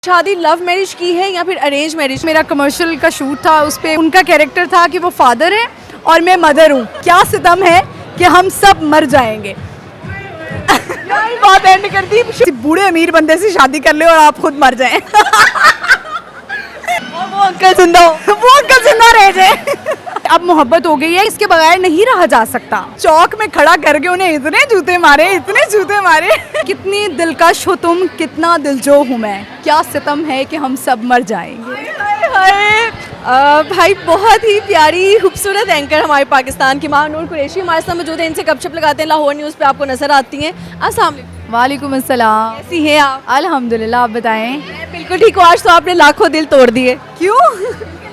शादी love marriage की है या फिर अरेंज मैरिज? मेरा कमर्शियल का शूट था, उस पे उनका कैरेक्टर था कि वो फादर है और मैं मदर हूँ। क्या सितम है कि हम सब मर जाएंगे। बात एंड कर दी। किसी बूढ़े अमीर बंदे से शादी कर ले और आप खुद मर जाएं। और वो अंकल जिंदा हो। वो अंकल जिंदा रह जाए। अब मोहब्बत हो गई है, इसके बगैर नहीं रहा जा सकता। चौक में खड़ा करके उन्हें इतने जूते मारे, इतने जूते मारे। कितनी दिलकश हो तुम, कितना दिलजो हूँ मैं, क्या सितम है कि हम सब मर जाएंगे। भाई बहुत ही प्यारी खूबसूरत एंकर हमारे पाकिस्तान की महानूर कुरैशी हमारे साथ मौजूद है। इनसे गपशप लगाते हैं, लाहौर न्यूज़ पे आपको नजर आती हैं। अस्सलाम वालेकुम। वालेकुम अस्सलाम। कैसी हैं आप? अल्हम्दुलिल्लाह, आप बताएं। मैं बिल्कुल ठीक हूँ। आज तो आपने लाखों दिल तोड़ दिए। क्यों?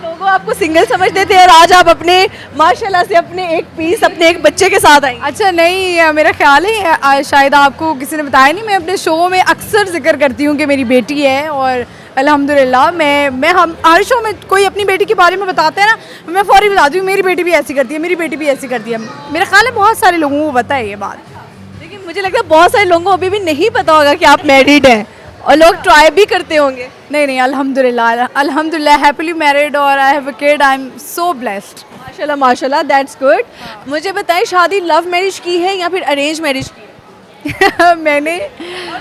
लोग आपको सिंगल समझते थे और आज आप अपने माशाल्लाह से अपने एक पीस अपने एक बच्चे के साथ आई। अच्छा नहीं, मेरा ख्याल है शायद आपको किसी ने बताया नहीं, मैं अपने शो में अक्सर जिक्र करती हूँ कि मेरी बेटी है और अल्हम्दुलिल्लाह मैं हम हर शो में कोई अपनी बेटी के बारे में बताते हैं ना, मैं फौरी बताती हूँ मेरी बेटी भी ऐसी करती है, मेरी बेटी भी ऐसी करती है। मेरा ख्याल है बहुत सारे लोगों को पता है ये बात, लेकिन मुझे लगता है बहुत सारे लोगों को अभी भी नहीं पता होगा कि आप मैरिड हैं और लोग ट्राई भी करते होंगे। नहीं अल्हम्दुलिल्लाह हैप्पीली मैरिड और I have a kid, I am so blessed. माशाल्लाह माशाल्लाह, दैट्स गुड। मुझे बताएं, शादी लव मैरिज की है या फिर अरेंज मैरिज की? मैंने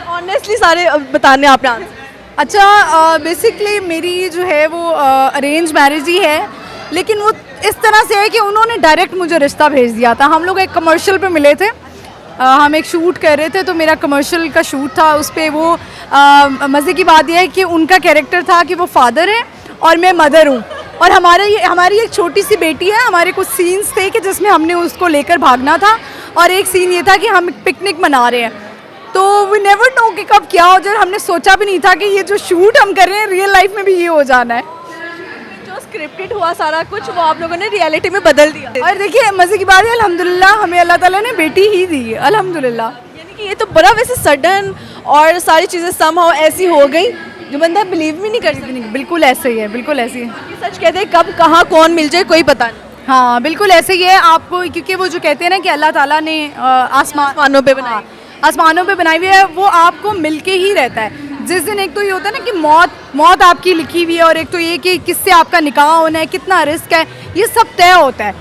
ऑनेस्टली सारे बताने आपने आंसर। अच्छा बेसिकली मेरी जो है वो अरेंज मैरिज ही है, लेकिन वो इस तरह से है कि उन्होंने डायरेक्ट मुझे रिश्ता भेज दिया था। हम लोग एक कमर्शियल पे मिले थे, हम एक शूट कर रहे थे, तो मेरा कमर्शियल का शूट था, उस पर वो मज़े की बात यह है कि उनका कैरेक्टर था कि वो फादर है और मैं मदर हूँ और हमारी एक छोटी सी बेटी है। हमारे कुछ सीन्स थे कि जिसमें हमने उसको लेकर भागना था और एक सीन ये था कि हम पिकनिक मना रहे हैं, तो वी नेवर नो कि कब क्या हो जाए। हमने सोचा भी नहीं था कि ये जो शूट हम कर रहे हैं रियल लाइफ में भी ये हो जाना है। जो स्क्रिप्टेड हुआ सारा कुछ वो आप लोगों ने रियलिटी में बदल दिया। और देखिए मज़े की बात है, अल्हम्दुलिल्लाह हमें अल्लाह ताला ने बेटी ही दी है, अल्हम्दुलिल्लाह। यानी कि ये तो बड़ा वैसे सडन और सारी चीज़ें समहाउ ऐसी हो गई जो बंदा बिलीव भी नहीं कर सकता। बिल्कुल ऐसे ही है, बिल्कुल ऐसे ही है। सच कहते हैं कब कहाँ कौन मिल जाए कोई पता नहीं। हाँ बिल्कुल ऐसे ही है आपको, क्योंकि वो जो कहते हैं ना कि अल्लाह ताला ने आसमानों पे बनाई, आसमानों पे बनाई हुई है, वो आपको मिलके ही रहता है। जिस दिन एक तो ये होता है ना कि मौत आपकी लिखी हुई है, और एक तो ये कि किससे आपका निकाह होना है, कितना रिस्क है, ये सब तय होता है।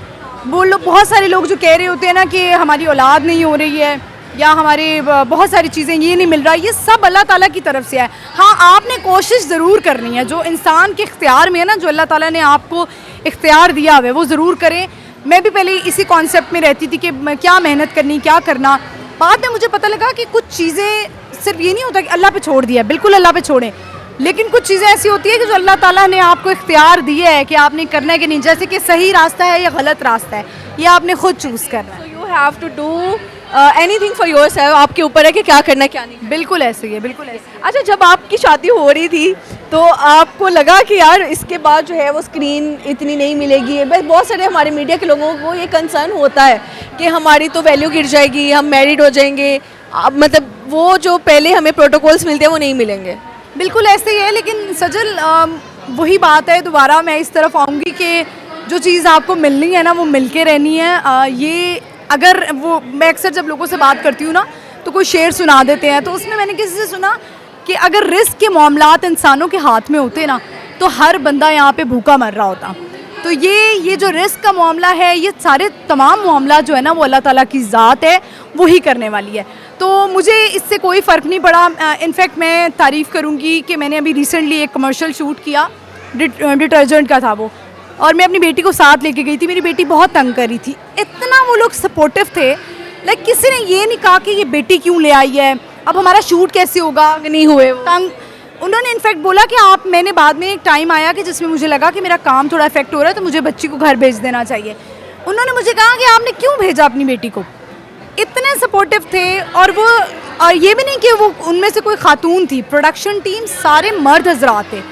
वो लोग बहुत सारे लोग जो कह रहे होते हैं ना कि हमारी औलाद नहीं हो रही है या हमारे बहुत सारी चीज़ें ये नहीं मिल रहा, ये सब अल्लाह ताला की तरफ से है। हाँ आपने कोशिश ज़रूर करनी है, जो इंसान के इख्तियार में है ना, जो अल्लाह ताला ने आपको इख्तियार दिया हुआ है वो ज़रूर करें। मैं भी पहले इसी कॉन्सेप्ट में रहती थी कि क्या मेहनत करनी, क्या करना। बाद में मुझे पता लगा कि कुछ चीज़ें सिर्फ ये नहीं होता कि अल्लाह पे छोड़ दिया, बिल्कुल अल्लाह पे छोड़ें, लेकिन कुछ चीज़ें ऐसी होती है कि जो अल्लाह ताला ने आपको इख्तियार दिया है कि आपने करना है कि नहीं, जैसे कि सही रास्ता है या गलत रास्ता है, ये आपने खुद चूज़ करना है। You have to do anything for yourself, आपके ऊपर है कि क्या करना है क्या नहीं। बिल्कुल ऐसे ही है, बिल्कुल ऐसे। अच्छा, जब आपकी शादी हो रही थी तो आपको लगा कि यार इसके बाद जो है वो स्क्रीन इतनी नहीं मिलेगी? बहुत सारे हमारे मीडिया के लोगों को ये कंसर्न होता है कि हमारी तो वैल्यू गिर जाएगी, हम मैरिड हो जाएंगे, मतलब वो जो पहले हमें प्रोटोकॉल्स मिलते हैं वो नहीं मिलेंगे। बिल्कुल ऐसे ही है, लेकिन सजल वही बात है, दोबारा मैं इस तरफ आऊँगी कि जो चीज़ आपको मिलनी है ना वो मिल के रहनी है। ये अगर वो मैं अक्सर जब लोगों से बात करती हूँ ना तो कोई शेर सुना देते हैं, तो उसमें मैंने किसी से सुना कि अगर रिस्क के मामलात इंसानों के हाथ में होते ना तो हर बंदा यहाँ पे भूखा मर रहा होता। तो ये जो रिस्क का मामला है, ये सारे तमाम मामला जो है ना वो अल्लाह ताला की ज़ात है, वो ही करने वाली है। तो मुझे इससे कोई फ़र्क नहीं पड़ा। इनफैक्ट मैं तारीफ़ करूँगी कि मैंने अभी रिसेंटली एक कमर्शियल शूट किया, डिटर्जेंट का था वो, और मैं अपनी बेटी को साथ लेके गई थी। मेरी बेटी बहुत तंग कर रही थी, इतना वो लोग सपोर्टिव थे, लाइक किसी ने ये नहीं कहा कि ये बेटी क्यों ले आई है, अब हमारा शूट कैसे होगा, नहीं हुए तंग। उन्होंने इनफैक्ट बोला कि मैंने बाद में एक टाइम आया कि जिसमें मुझे लगा कि मेरा काम थोड़ा इफेक्ट हो रहा है, तो मुझे बच्ची को घर भेज देना चाहिए। उन्होंने मुझे कहा कि आपने क्यों भेजा अपनी बेटी को, इतने सपोर्टिव थे। और ये भी नहीं कि वो उनमें से कोई खातून थी, प्रोडक्शन टीम सारे मर्द हजरात थे,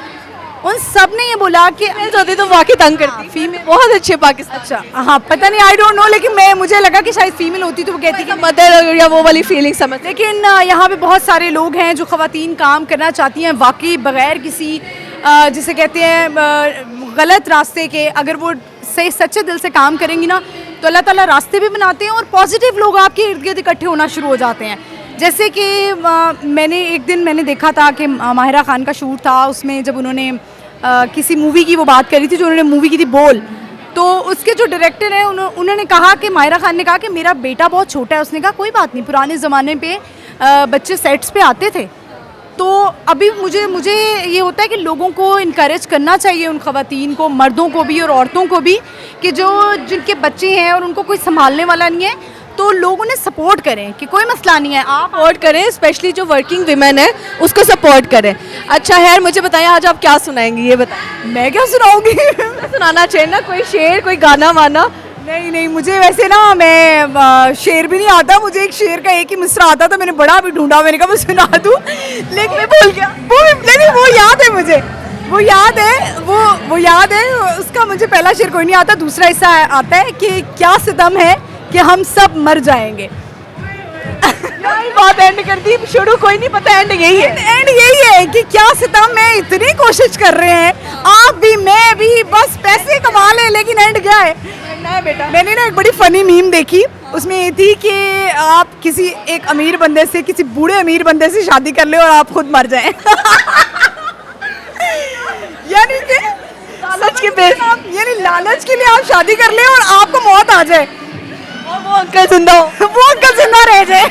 उन सब ने ये बोला कि होती तो वाकई तंग करती। फीमेल बहुत अच्छे पाकिस्तान। अच्छा हाँ पता नहीं, आई डोंट नो, लेकिन मुझे लगा कि शायद फीमेल होती तो वो कहती कि मदर या वो वाली फीलिंग समझ। लेकिन यहाँ पे बहुत सारे लोग हैं जो ख़वातीन काम करना चाहती हैं वाकई बग़ैर किसी जिसे कहते हैं गलत रास्ते के। अगर वो सही सच्चे दिल से काम करेंगी ना तो अल्लाह ताला रास्ते भी बनाते हैं और पॉजिटिव लोग आपके इर्द गिर्द इकट्ठे होना शुरू हो जाते हैं। जैसे कि मैंने एक दिन मैंने देखा था कि माहिरा खान का शूट था, उसमें जब उन्होंने किसी मूवी की वो बात करी थी, जो उन्होंने मूवी की थी बोल, तो उसके जो डायरेक्टर हैं उन्होंने कहा कि माहिरा खान ने कहा कि मेरा बेटा बहुत छोटा है। उसने कहा कोई बात नहीं, पुराने ज़माने पे बच्चे सेट्स पे आते थे। तो अभी मुझे ये होता है कि लोगों को इनकरेज करना चाहिए, उन ख़वातीन को, मर्दों को भी और औरतों को भी, कि जिनके बच्चे हैं और उनको कोई संभालने वाला नहीं है, तो लोग उन्हें सपोर्ट करें कि कोई मसला नहीं है, आप सपोर्ट करें, स्पेशली जो वर्किंग विमेन है उसको सपोर्ट करें। अच्छा खैर, मुझे बताएं आज आप क्या सुनाएंगी, ये बताएं। मैं क्या सुनाऊंगी? सुनाना चाहिए ना, कोई शेर, कोई गाना वाना। नहीं, मुझे वैसे ना, मैं शेर भी नहीं आता। मुझे एक शेर का एक ही मिसरा आता था, मैंने बड़ा भी ढूंढा, मैंने कहा मैं सुना दूं, लेकिन मैं भूल गया। वो याद है मुझे, वो याद है उसका। मुझे पहला शेर कोई नहीं आता, दूसरा हिस्सा आता है कि क्या सितम है कि हम सब मर जाएंगे। बात एंड कर दी, शुरू कोई नहीं पता, एंड यही है। एंड यही है कि क्या सितम है, इतनी कोशिश कर रहे हैं आप भी, मैं भी, बस पैसे कमा ले, लेकिन एंड क्या है बेटा। मैंने ना एक बड़ी फनी मीम देखी, उसमें ये थी कि आप किसी एक अमीर बंदे से, किसी बूढ़े अमीर बंदे से शादी कर ले और आप खुद मर जाएं। यानी कि लालच के बेस, यानी लालच के लिए आप शादी कर ले और आपको मौत आ जाए और वो अंकल जिंदा हो, वो अंकल जिंदा रह जाए।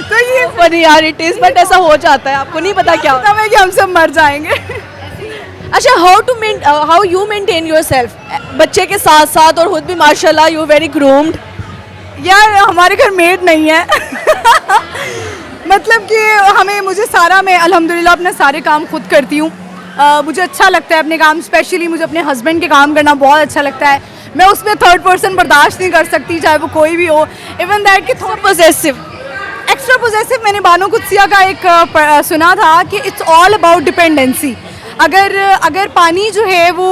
तो ये फनी यार इट इज, बट ऐसा हो जाता है, आपको नहीं पता क्या सितम है कि हम सब मर जाएंगे। अच्छा, हाउ यू मेंटेन योरसेल्फ बच्चे के साथ साथ, और खुद भी माशाल्लाह यू वेरी ग्रूम्ड। यार हमारे घर मेड नहीं है। मतलब कि मुझे सारा, मैं अल्हम्दुलिल्लाह अपने सारे काम खुद करती हूँ। मुझे अच्छा लगता है अपने काम, स्पेशली मुझे अपने हस्बैंड के काम करना बहुत अच्छा लगता है। मैं उसमें थर्ड पर्सन बर्दाश्त नहीं कर सकती, चाहे वो कोई भी हो। इवन दैट कि थोड़ा पोजेसिव, एक्स्ट्रा पोजेसिव। मैंने बानो कुदसिया का एक सुना था कि इट्स ऑल अबाउट डिपेंडेंसी। अगर पानी जो है वो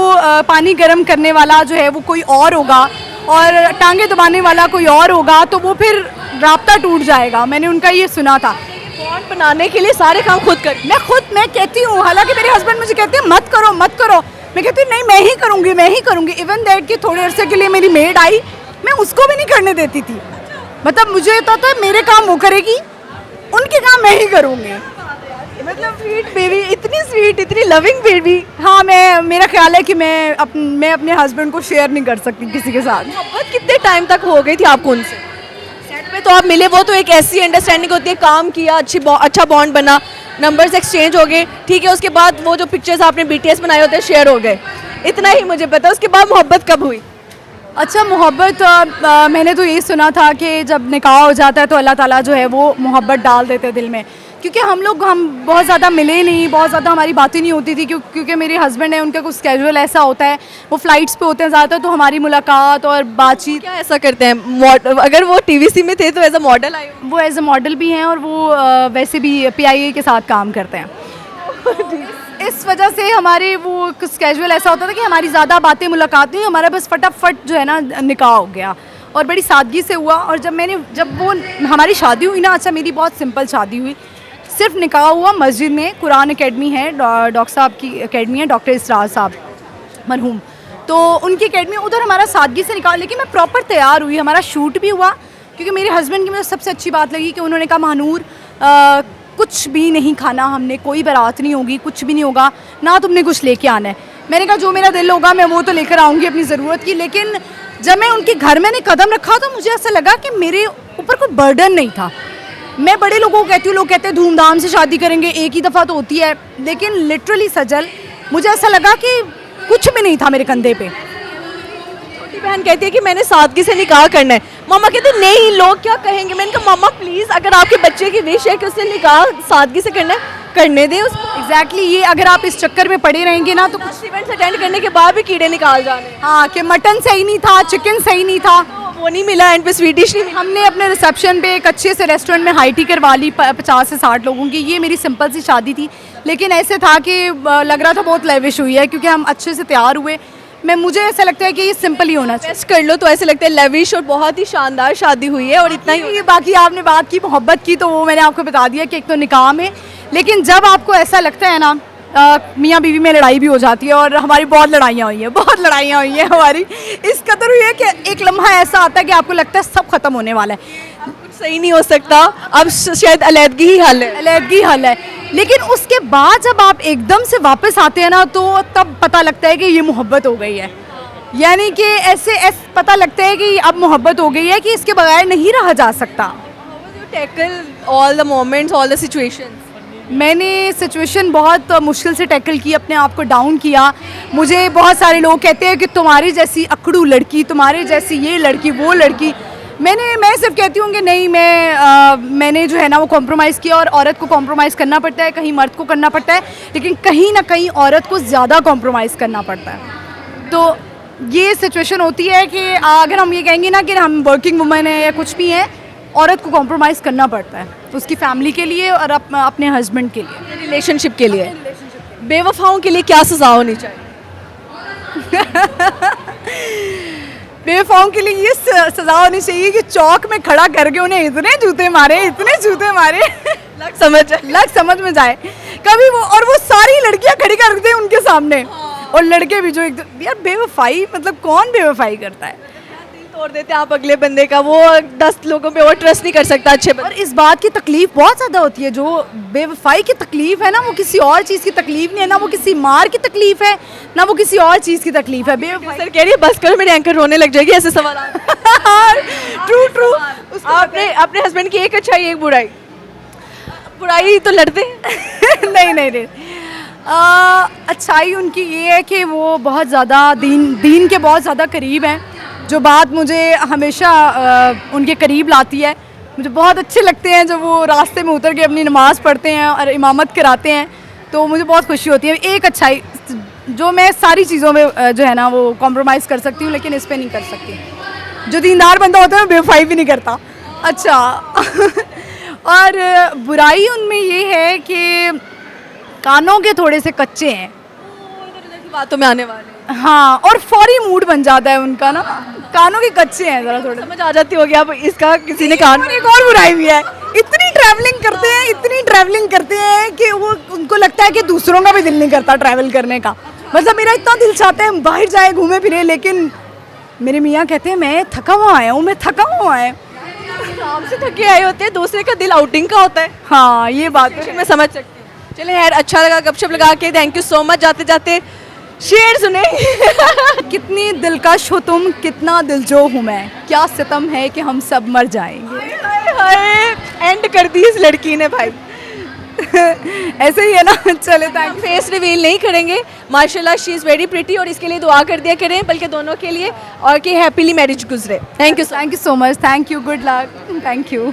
पानी गर्म करने वाला जो है वो कोई और होगा और टांगे दबाने वाला कोई और होगा, तो वो फिर राब्ता टूट जाएगा। मैंने उनका ये सुना था। बॉन्ड बनाने के लिए सारे काम खुद कर, मैं कहती हूँ, हालांकि मेरे हस्बैंड मुझे कहते हैं मत करो, मैं कहती हूँ नहीं, मैं ही करूँगी। इवन दैट कि थोड़े अरसे के लिए मेरी मेड आई, मैं उसको भी नहीं करने देती थी। मतलब मुझे होता था मेरे काम वो करेगी, उनके काम मैं ही करूँगी। मतलब स्वीट बेबी, इतनी स्वीट, इतनी लविंग बेबी। हाँ, मेरा ख्याल है कि मैं अपने हस्बैंड को शेयर नहीं कर सकती किसी के साथ। मोहब्बत कितने टाइम तक हो गई थी आपको उनसे? सेट पे तो आप मिले, वो तो एक ऐसी अंडरस्टैंडिंग होती है, काम किया, अच्छा बॉन्ड बना, नंबर्स एक्सचेंज हो गए, ठीक है। उसके बाद वो जो पिक्चर्स आपने BTS बनाए होते हैं शेयर हो गए, इतना ही मुझे पता। उसके बाद मोहब्बत कब हुई? अच्छा, मोहब्बत मैंने तो यही सुना था कि जब निकाह हो जाता है तो अल्लाह ताला जो है वो मोहब्बत डाल देते हैं दिल में। क्योंकि हम बहुत ज़्यादा मिले नहीं, बहुत ज़्यादा हमारी बातें नहीं होती थी, क्योंकि मेरे हस्बैंड है, उनका कुछ स्केड्यूल ऐसा होता है, वो फ्लाइट्स पे होते हैं ज़्यादातर, तो हमारी मुलाकात और बातचीत। क्या ऐसा करते हैं? अगर वो TVC में थे तो एज अ मॉडल आए? वो एज अ मॉडल भी हैं और वो वैसे भी PIA के साथ काम करते हैं। इस वजह से हमारे वो स्केड्यूल ऐसा होता था कि हमारी ज़्यादा बातें, मुलाकात नहीं, हमारा बस फटाफट जो है ना निकाह हो गया और बड़ी सादगी से हुआ। और जब वो हमारी शादी हुई ना, अच्छा मेरी बहुत सिंपल शादी हुई, सिर्फ निकाह हुआ मस्जिद में। कुरान एकेडमी है, डॉक्टर साहब की एकेडमी है, डॉक्टर इसरार साहब मरहूम, तो उनकी एकेडमी, उधर हमारा सादगी से निकाह। लेकिन मैं प्रॉपर तैयार हुई, हमारा शूट भी हुआ, क्योंकि मेरे हस्बैंड की मुझे सबसे अच्छी बात लगी कि उन्होंने कहा महानूर कुछ भी नहीं खाना हमने, कोई बारात नहीं होगी, कुछ भी नहीं होगा, ना तुमने कुछ लेके आना है। मैंने कहा जो मेरा दिल होगा मैं वो तो लेकर आऊँगी अपनी ज़रूरत की। लेकिन जब मैं उनके घर में कदम रखा तो मुझे ऐसा लगा कि मेरे ऊपर कोई बर्डन नहीं था। मैं बड़े लोगों को कहती हूँ, लोग कहते हैं धूमधाम से शादी करेंगे, एक ही दफ़ा तो होती है, लेकिन लिटरली सजल मुझे ऐसा लगा कि कुछ भी नहीं था मेरे कंधे पे। छोटी बहन कहती है कि मैंने सादगी से निकाह करना है, मामा कहते हैं नहीं लोग क्या कहेंगे। मैंने कहा मामा प्लीज़, अगर आपके बच्चे की विश है कि उसने निकाह सादगी से करना है, करने दें उसको। एग्जैक्टली ये अगर आप इस चक्कर में पड़े रहेंगे ना तो कुछ इवेंट्स अटेंड करने के बाद भी कीड़े निकाल जाने। हाँ, कि मटन सही नहीं था, चिकन सही नहीं था, वो नहीं मिला, एंड पे स्वीट डिश नहीं मिला। हमने अपने रिसेप्शन पे एक अच्छे से रेस्टोरेंट में हाई टी करवा ली 50 से 60 लोगों की। ये मेरी सिंपल सी शादी थी, लेकिन ऐसे था कि लग रहा था बहुत लेविश हुई है, क्योंकि हम अच्छे से तैयार हुए। मुझे ऐसा लगता है कि ये सिंपल ही होना चाहिए। बेस्ट कर लो तो ऐसे लगता है लेविश और बहुत ही शानदार शादी हुई है, और इतना ही। बाकी आपने बात की मोहब्बत की, तो वो मैंने आपको बता दिया कि एक तो निकाह में, लेकिन जब आपको ऐसा लगता है ना मियाँ बीवी में लड़ाई भी हो जाती है, और हमारी बहुत लड़ाइयाँ हुई हैं हमारी। इस कदर हुई है कि एक लम्हा ऐसा आता है कि आपको लगता है सब खत्म होने वाला है, कुछ सही नहीं हो सकता, अब शायद अलैदगी ही हल है। अलग हल है। लेकिन उसके बाद जब आप एकदम से वापस आते हैं ना, तो तब पता लगता है कि ये मोहब्बत हो गई है। यानी कि ऐसे पता लगता है कि अब मोहब्बत हो गई है, कि इसके बगैर नहीं रहा जा सकता। Tackle all the moments, all the situations. मैंने सिचुएशन बहुत मुश्किल से टैकल की, अपने आप को डाउन किया। मुझे बहुत सारे लोग कहते हैं कि तुम्हारी जैसी अकड़ू लड़की, तुम्हारे जैसी ये लड़की, वो लड़की। मैं सिर्फ कहती हूँ कि नहीं, मैंने जो है ना वो कॉम्प्रोमाइज़ किया, और औरत को कॉम्प्रोमाइज़ करना पड़ता है, कहीं मर्द को करना पड़ता है, लेकिन कहीं ना कहीं औरत को ज़्यादा कॉम्प्रोमाइज़ करना पड़ता है। तो ये सिचुएशन होती है कि अगर हम ये कहेंगे ना कि हम वर्किंग वुमेन है या कुछ भी है, औरत को कॉम्प्रोमाइज़ करना पड़ता है, उसकी फैमिली के लिए और अपने हस्बैंड के लिए, रिलेशनशिप के लिए। बेवफाओं के लिए क्या सजा होनी चाहिए? बेवफाओं के लिए ये सजा होनी चाहिए कि चौक में खड़ा करके उन्हें इतने जूते मारे लग समझ में जाए कभी वो, और वो सारी लड़कियां खड़ी कर दें उनके सामने, और लड़के भी जो एकदम, यार बेवफाई मतलब कौन बेवफाई करता है? तोड़ देते आप अगले बंदे का, वो 10 लोगों पे और ट्रस्ट नहीं कर सकता अच्छे और इस बात की तकलीफ बहुत ज़्यादा होती है, जो बेवफाई की तकलीफ है ना, वो किसी और चीज़ की तकलीफ नहीं है, ना वो किसी मार की तकलीफ है, ना वो किसी और चीज़ की तकलीफ है। बेवफाई सर कह रही है बस करो, मेरी एंकर रोने लग जाएगी ऐसे सवाल। ट्रू आपने अपने हस्बैंड की एक अच्छाई एक बुराई, बुराई तो लड़ते हैं। नहीं अच्छाई उनकी ये है कि वो बहुत ज़्यादा दीन के बहुत ज़्यादा करीब हैं, जो बात मुझे हमेशा उनके करीब लाती है। मुझे बहुत अच्छे लगते हैं जब वो रास्ते में उतर के अपनी नमाज़ पढ़ते हैं और इमामत कराते हैं, तो मुझे बहुत खुशी होती है। एक अच्छाई जो मैं सारी चीज़ों में जो है ना वो कॉम्प्रोमाइज़ कर सकती हूँ, लेकिन इस पे नहीं कर सकती। जो दीनदार बंदा होता है वो बेवफाई भी नहीं करता। अच्छा और बुराई उनमें ये है कि कानों के थोड़े से कच्चे हैं, बातों में आने वाले। हाँ, और फौरी मूड बन जाता है उनका ना, कानों के कच्चे हैं ज़रा थोड़े। समझ आ जाती होगी अब इसका किसी ने कान। एक और बुराई भी है, इतनी ट्रैवलिंग करते हैं कि वो उनको लगता है कि दूसरों का भी दिल नहीं करता ट्रैवल करने का। मतलब मेरा इतना दिल चाहता है हम बाहर जाए, घूमे फिरे, लेकिन मेरे मियाँ कहते हैं मैं थका हुआ आया हूँ, काम से थके आए होते हैं, दूसरे का दिल आउटिंग का होता है। हाँ ये बात मैं समझ सकती हूँ। चले यार, अच्छा लगा गपशप लगा के, थैंक यू सो मच। जाते जाते शेर सुने। कितनी दिलकश हो तुम, कितना दिलजो हूँ मैं, क्या सितम है कि हम सब मर जाएंगे। हाय एंड कर दी इस लड़की ने भाई। ऐसे ही है ना। चले थैंक। फेस रिवील नहीं करेंगे, माशाल्लाह शी इज़ वेरी प्रिटी, और इसके लिए दुआ कर दिया करें, बल्कि दोनों के लिए, और कि हैप्पीली मैरिज गुजरे। Thank you so much, thank you, good luck, thank you.